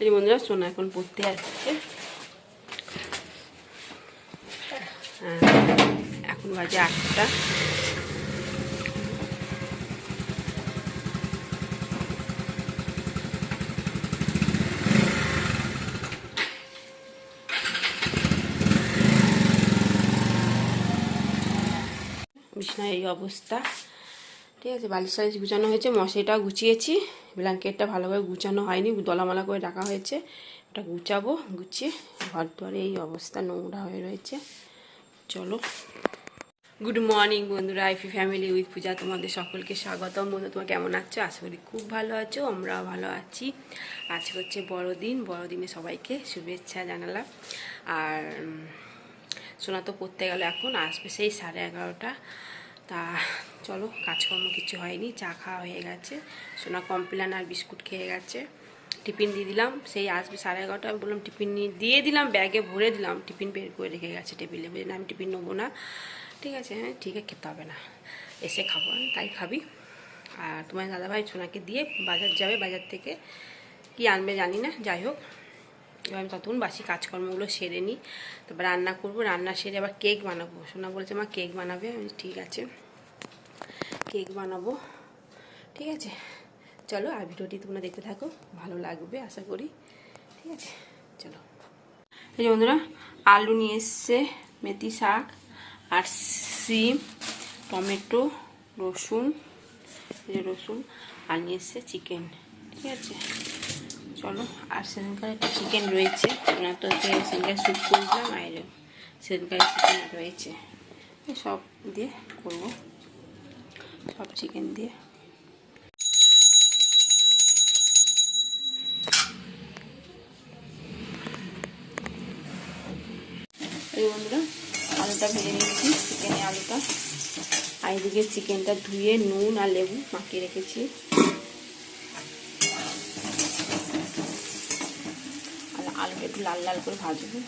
এই বন্ধুরা সোনা এখন পড়তে আসছে। এখন বাজে 8টা। বিছানায় এই অবস্থা, ঠিক আছে। বালিশ টালিশ গুছানো হয়েছে, মশারিটাও গুছিয়েছি, ব্ল্যাঙ্কেটটা ভালোভাবে গুছানো হয়নি, দলামালা করে রাখা হয়েছে। এটা গুছাবো, গুছিয়ে ঘর দুয়ারে এই অবস্থা নোংরা হয়ে রয়েছে। চলো, গুড মর্নিং বন্ধুরা, আইফি ফ্যামিলি উইথ পূজা তোমাদের সকলকে স্বাগতম। বন্ধু তোমরা কেমন আছো? আশা করি খুব ভালো আছো, আমরাও ভালো আছি। আজকে হচ্ছে বড়দিন, বড়দিনে সবাইকে শুভেচ্ছা জানালাম। আর সোনা তো পড়তে গেল, এখন আসবে সেই 11:30। তা চলো, কাজকর্ম কিছু হয়নি, চা খাওয়া হয়ে গেছে, সোনা কমপ্লেন আর বিস্কুট খেয়ে গেছে। টিফিন দিয়ে দিলাম, সেই আসবে 11:30। আমি বললাম টিফিন নিয়ে দিয়ে দিলাম, ব্যাগে ভরে দিলাম, টিফিন বের করে রেখে গেছে টেবিলে। বুঝলেন, আমি টিফিন নেবো না, ঠিক আছে, হ্যাঁ ঠিক আছে, খেতে হবে না, এসে খাবো। তাই খাবি। আর তোমার দাদাভাই সোনাকে দিয়ে বাজার যাবে, বাজার থেকে কি আনবে জানি না, যাই হোক। এবার আমি ততক্ষণ বাসি কাজকর্মগুলো সেরে নিই, তারপর রান্না করবো, রান্না সেরে আবার কেক বানাবো। সোনা বলছে মা কেক বানাবে, আমি ঠিক আছে কেক বানাবো, ঠিক আছে। চলো, আর ভিডিওটি তোমরা দেখতে থাকো, ভালো লাগবে আশা করি, ঠিক আছে। চলো, এই যে বন্ধুরা, আলু নিয়ে এসছে, মেথি শাক আর সিম, টমেটো, রসুন, রসুন, আর নিয়ে এসছে চিকেন, ঠিক আছে। চলো, আর সেদিনকার একটা চিকেন রয়েছে, ওনার তো সেদিনকার স্যুপ করেছিলাম, আর সেদিনকার চিকেন রয়েছে, সব দিয়ে করবো, সব চিকেন দিয়ে। এই বন্ধুরা, আলুটা ভেজে নিয়েছি, চিকেনে আলুটা, আর এদিকে চিকেনটা ধুয়ে নুন আর লেবু মাখিয়ে রেখেছি। আর আলুটা একটু লাল লাল করে ভাজবো।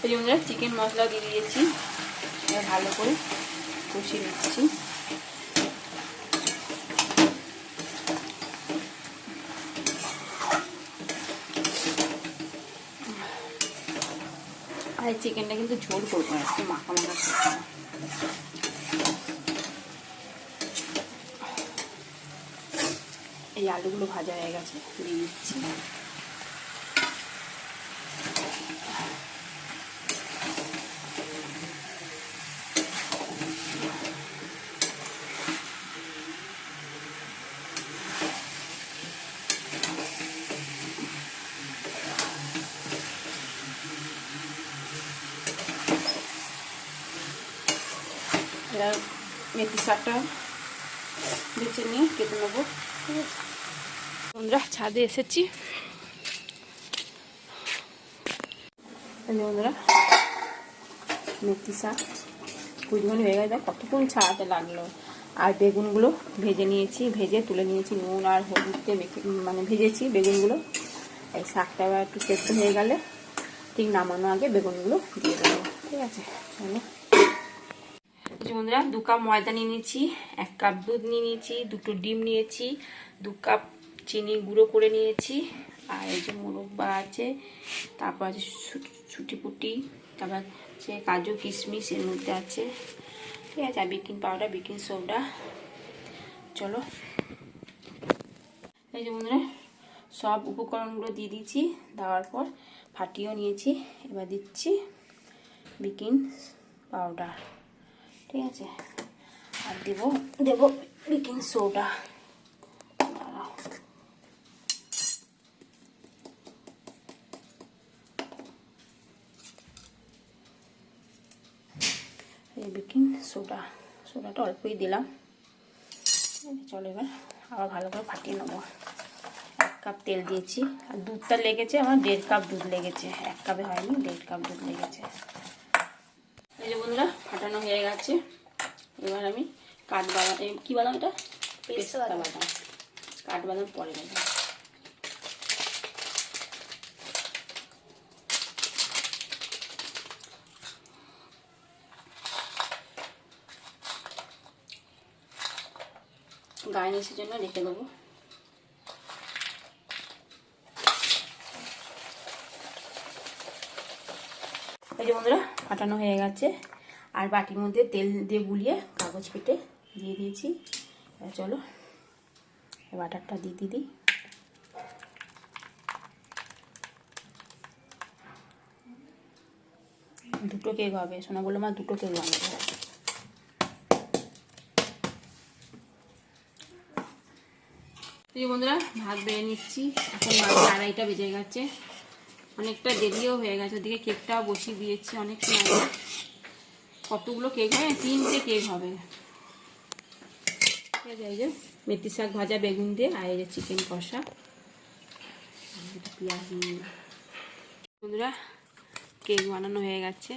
এই বন্ধুরা, চিকেন মশলা দিয়ে দিয়েছি, এবার ভালো করে কষিয়ে নিচ্ছি। আর চিকেনটা কিন্তু ঝোল করবো না, একটু মাখা মাখা করবো। এই আলুগুলো ভাজা হয়ে গেছে, দিয়ে দিচ্ছি। এবার মেথি শাকটা বেছে নিয়ে কেটে নেবো, ঠিক আছে। বন্ধুরা, ছাদে এসেছি, বন্ধুরা মেথি শাক কুচগুলো হয়ে গেছে, কতক্ষণ ছাড়াতে লাগলো। আর বেগুনগুলো ভেজে নিয়েছি, ভেজে তুলে নিয়েছি, নুন আর হলুদ দিয়ে মানে ভেজেছি বেগুনগুলো। এই শাকটা এবার একটু সেদ্ধ হয়ে গেলে ঠিক নামানো আগে বেগুনগুলো দিয়ে দেবো, ঠিক আছে। চলো, বন্ধুরা, 2 কাপ ময়দা নিয়ে নিয়েছি, 1 কাপ দুধ নিয়ে নিয়েছি, 2টো ডিম নিয়েছি, 2 কাপ চিনি গুঁড়ো করে নিয়েছি, আর এই যে মোরব্বা আছে, তারপর আছে ছুটিপুটি, তারপর আছে কাজু কিশমিশ এর মধ্যে আছে, ঠিক আছে। আর বেকিং পাউডার, বেকিং সোডা। চলো, এই যে বন্ধুরা, সব উপকরণগুলো দিয়ে দিয়েছি, দেওয়ার পর ফাটিয়েও নিয়েছি। এবার দিচ্ছি বেকিং পাউডার, ঠিক আছে, আর দেবো বেকিং সোডা। এই বেকিং সোডাটা অল্পই দিলাম। চলো, এবার আবার ভালো করে ফাটিয়ে নেবো। 1 কাপ তেল দিয়েছি, আর দুধটা লেগেছে আমার 1.5 কাপ দুধ লেগেছে, 1 কাপে হয়নি, 1.5 কাপ দুধ লেগেছে। এই যে বন্ধুরা, ফাটানো হয়ে গেছে। এবার আমি কাঠবাদাম, কি বাদাম এটা, পেস্তা বাদাম, কাঠবাদাম পরে দেবো। গার্নিশের জন্য রেখে দেবো। এই যে বন্ধুরা ফাটানো হয়ে গেছে, আর বাটির মধ্যে তেল দিয়ে গুলিয়ে কাগজ কেটে দিয়ে দিয়েছি। চলো বাটারটা দিয়ে দিই। দুটো কেক হবে, সোনা বললো মা দুটো কেক বানাবো। বন্ধুরা ভাত বেড়ে নিচ্ছি, এখন বাজে 2:30 বেজে গেছে, অনেকটা দেরিও হয়ে গেছে। ওদিকে কেকটাও বসিয়ে দিয়েছি অনেক সময়। কতগুলো কেক হয়? 3টে কেক হবে। ঠিক আছে, এই যে মেথি শাক ভাজা বেগুন দিয়ে, আর এই যে চিকেন কষা, পেঁয়াজ নিয়ে। বন্ধুরা কেক বানানো হয়ে গেছে,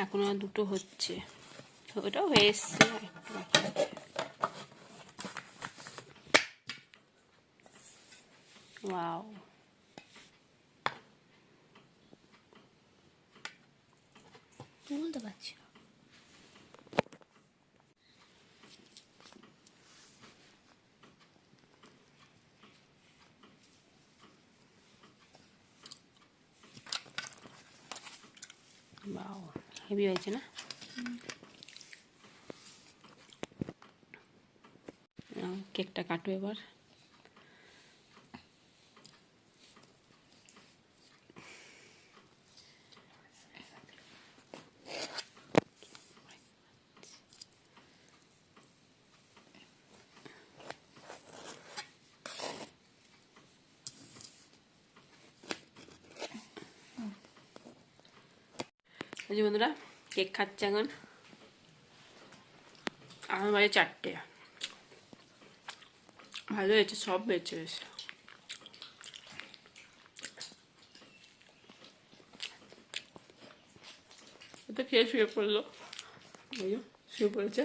এখনো দুটো হচ্ছে, ওটাও হয়ে এসছে, একটু বাকি আছে। ওয়াও, বলতে পারছি না। ওয়াও, হেভি হয়েছে না? কেকটা কাটো এবার। এই যে বন্ধুরা কেক খাচ্ছে এখন, আমার বাড়ি 4টে। ভালো হয়েছে, সব বেঁচে গেছে। এটা খেয়ে শুয়ে পড়লো, শুয়ে পড়েছে।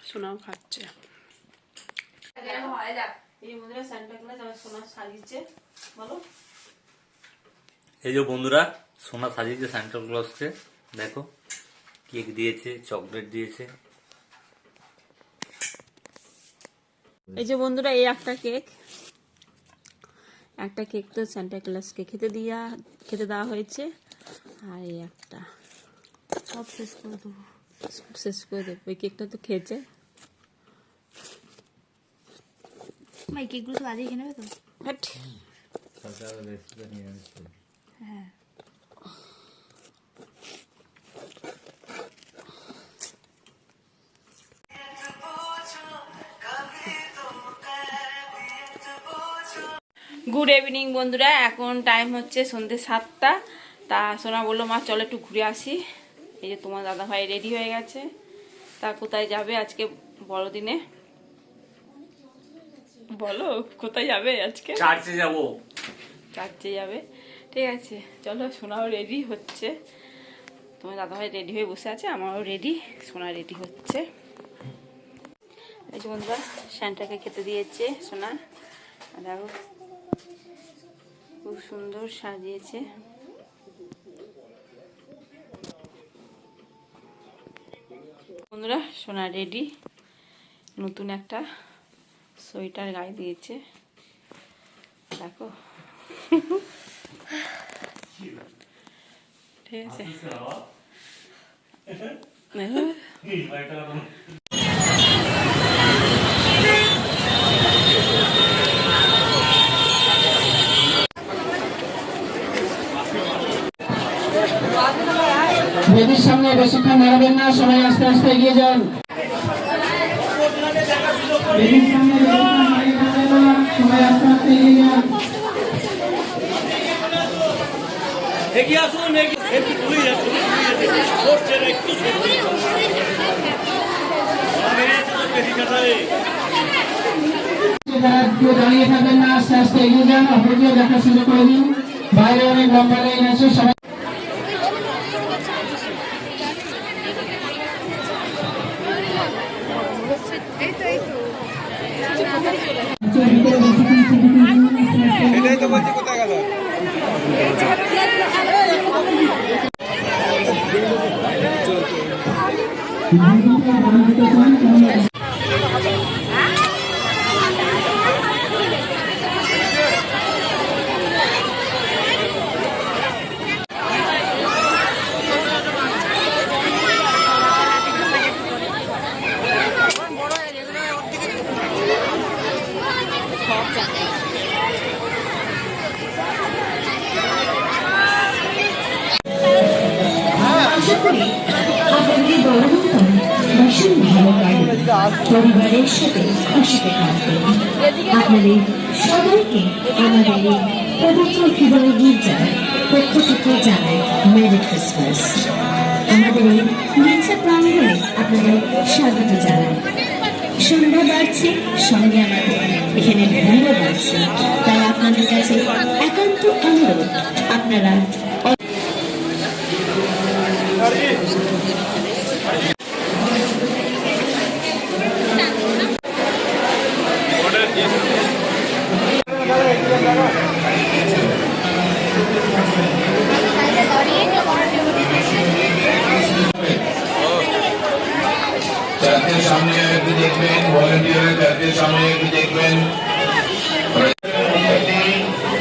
সোনাও খাচ্ছে। এই বন্ধুরা সান্টা ক্লজ আমার সোনা সাজিয়েছে, বলো। এই যে বন্ধুরা সোনা সাজিয়েছে সান্টা ক্লজকে, দেখো কেক দিয়েছে, চকলেট দিয়েছে। এই যে বন্ধুরা এই একটা কেক তো সান্টা ক্লজকে খেতে দেওয়া হয়েছে, আর এই একটা সব শেষ করে দেবো। ওই কেকটা তো খেয়েছে। ভাই কেকগুলো তো আজই খেয়ে নেবে তো? হ্যাঁ, গুড ইভিনিং বন্ধুরা, এখন টাইম হচ্ছে সন্ধ্যে 7টা। তা সোনা বললো মা চলো একটু ঘুরে আসি। এই যে তোমার দাদা ভাই রেডি হয়ে গেছে। তা কোথায় যাবে আজকে বড়দিনে? বলো কোথায় যাবে আজকে? চার্চে যাব। চার্চে যাবে, ঠিক আছে চলো। সোনাও রেডি হচ্ছে, তোমার দাদা ভাই রেডি হয়ে বসে আছে, আমারও রেডি, সোনা রেডি হচ্ছে। এই যে বন্ধুরা স্যান্টাকে খেতে দিয়েছে সোনা, দেখো খুব সুন্দর সাজিয়েছে। বন্ধুরা সোনা রেডি, নতুন একটা সোয়েটার গায়ে দিয়েছে, দেখো। ঠিক আছে, বেদির সামনে বেশিক্ষণ দাঁড়াবেন না, সবাই আস্তে আস্তে এগিয়ে যান। বেদির সামনে সবাই আস্তে আস্তে এগিয়ে যান। এগিয়ে আসুন, একটু ঘুরিয়ে যাচ্ছেন, একটু দাঁড়িয়ে থাকবেন না, আস্তে আস্তে এগিয়ে যান, অপরকেও দেখা শুরু করে দিন। বাইরে অনেক লম্বা লাইন আছে, সবাই এটাই তো বলছি, কোথায় গেল? আশা করি আপনাদের বড়দিন ভীষণ ভালো কাটবে, পরিবারের সাথে খুশিতে কাটবে। আপনাদের সবাইকে আমাদের এই পবিত্র হৃদয় গির্জার পক্ষ থেকে জানাই মেরি ক্রিসমাস। আমাদের এই গির্জা প্রাঙ্গণে আপনাদের স্বাগত জানাই। সন্ধ্যা বাড়ছে, সঙ্গে আমাদের এখানে ভিড়ও বাড়ছে, তাই আপনাদের কাছে একান্ত অনুরোধ আপনারা চারটের সামনে একটু দেখবেন, ভলেন্টিয়ারের চারটের সামনে একটু দেখবেন।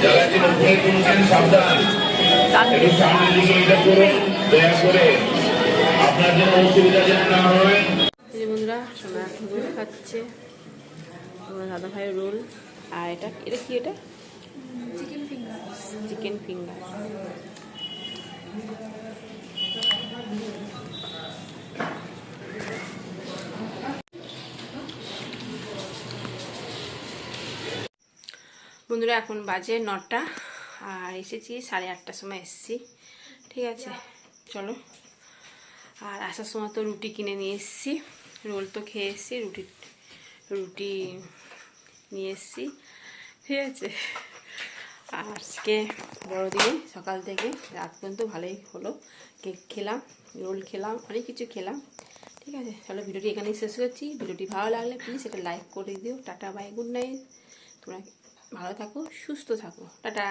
জায়গাটি উপরে তুলছেন, সাবধান, একটু সামনের দিকে এটা করুন দয়া করে, আপনার জন্য অসুবিধা যেন না হয়। এই যে বন্ধুরা সোনা এখন রোল খাচ্ছে, তোমার দাদা ভাইয়ের রোল। আর এটা এটা কি? এটা চিকেন ফিঙ্গার। Chicken finger. বন্ধুরা এখন বাজে 9টা, আর এসেছি 8:30টার সময় এসেছি। ঠিক আছে, চলো। আর আসার সময় তো রুটি কিনে নিয়ে এসেছি, রোল তো খেয়ে এসেছি, রুটি নিয়ে এসেছি। ঠিক আছে, আজকে বড়দিনে সকাল থেকে রাত পর্যন্ত ভালোই হলো। কেক খেলাম, রোল খেলাম, অনেক কিছু খেলাম। ঠিক আছে, চলো ভিডিওটি এখানেই শেষ করছি। ভিডিওটি ভালো লাগলে প্লিজ এটা লাইক করে দিও। Tata, bye, good night. তোমরা ভালো থাকো, সুস্থ থাকো, টাটা।